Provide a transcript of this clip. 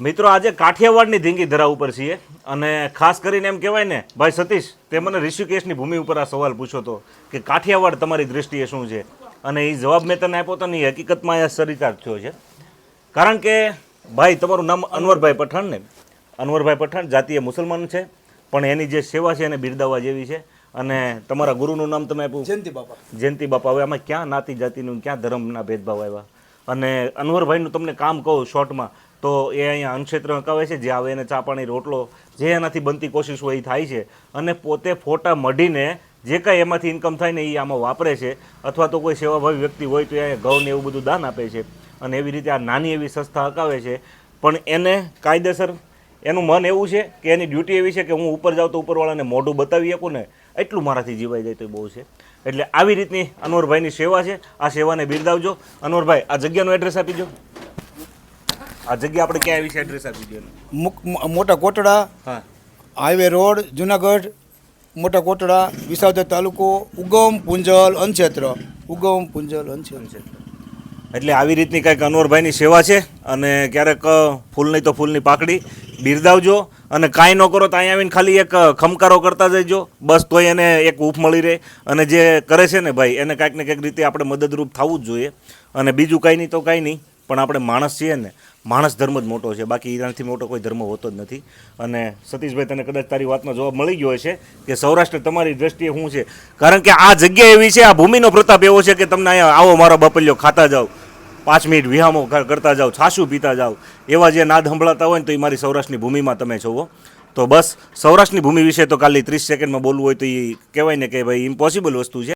મિત્રો આજે કાઠિયાવાડની ધીંગી ધરા ઉપર છીએ અને ખાસ કરીને એમ કહેવાય ને ભાઈ સતીશ તે મને ઋષિકેશની ભૂમિ ઉપર આ સવાલ પૂછ્યો હતો કે કાઠિયાવાડ તમારી દૃષ્ટિએ શું છે અને એ જવાબ મેં તને આપ્યો તો ને એ હકીકતમાં અહીંયા સરિતાર્થ થયો છે. કારણ કે ભાઈ તમારું નામ અનવરભાઈ પઠાણ ને, અનવરભાઈ પઠાણ જાતીય મુસલમાન છે પણ એની જે સેવા છે એને બિરદાવવા જેવી છે. અને તમારા ગુરુનું નામ તમે આપ્યું જયંતિ બાપા. જયંતિ બાપા. હવે આમાં ક્યાં નાતી જાતિનું ક્યાં ધર્મના ભેદભાવ આવ્યા? અને અનવરભાઈનું તમને કામ કહું શોર્ટમાં તો એ અહીંયા અન્નક્ષેત્ર હકાવે છે, જે આવે એને ચા પાણી રોટલો જે એનાથી બનતી કોશિશ હોય એ થાય છે અને પોતે ફોટા મઢીને જે કાંઈ એમાંથી ઇન્કમ થાય ને એ આમાં વાપરે છે. અથવા તો કોઈ સેવાભાવી વ્યક્તિ હોય તો એ ઘઉં ને એવું બધું દાન આપે છે અને એવી રીતે આ નાની એવી સંસ્થા હકાવે છે. પણ એને કાયદેસર એનું મન એવું છે કે એની ડ્યુટી એવી છે કે હું ઉપર જાઉં તો ઉપરવાળાને મોઢું બતાવી શકું ને એટલું મારાથી જીવાઈ જાય તો બહુ છે. એટલે આવી રીતની અનવરભાઈની સેવા છે. આ સેવાને બિરદાવજો. અનવરભાઈ આ જગ્યાનું એડ્રેસ આપી દો. આ જગ્યા આપણે ક્યાં આવી છે એડ્રેસ આપી દો. મોટા કોટડા, હા, હાઈવે રોડ, જુનાગઢ. મોટા કોટડા, વિસાવદર તાલુકો, ઉગમ પુંજલ અનક્ષેત્ર, ઉગમ પુંજલ અનક્ષેત્ર. એટલે આવી રીતની કંઈક અનવરભાઈની સેવા છે અને ક્યારેક ફૂલ નહીં તો ફૂલની પાકડી બિરદાવજો. અને કાંઈ ન કરો તો અહીંયા આવીને ખાલી એક ખમકારો કરતા જજો બસ, તોય એને એક ઊફ મળી રહે. અને જે કરે છે ને ભાઈ એને કાંઈક ને કંઈક રીતે આપણે મદદરૂપ થવું જ જોઈએ. અને બીજું કાંઈ નહીં તો કાંઈ નહીં, પણ આપણે માણસ છીએ ને, માણસ ધર્મ જ મોટો છે, બાકી એનાથી મોટો કોઈ ધર્મ હોતો જ નથી. અને સતીશભાઈ તને કદાચ તારી વાતનો જવાબ મળી ગયો હશે કે સૌરાષ્ટ્ર તમારી દ્રષ્ટિએ શું છે. કારણ કે આ જગ્યા એવી છે, આ ભૂમિનો પ્રતાપ એવો છે કે તમને અહીંયા આવો મારો બપલિયો ખાતા જાઓ, 5 મિનિટ વિહામો કરતા જાઓ, છાશું પીતા જાઓ, એવા જે નાદ સંભળાતા હોય ને તો એ મારી સૌરાષ્ટ્રની ભૂમિમાં તમે છો. તો બસ સૌરાષ્ટ્રની ભૂમિ વિશે તો ખાલી 30 સેકન્ડમાં બોલવું હોય તો એ કહેવાય ને કે ભાઈ ઇમ્પોસિબલ વસ્તુ છે.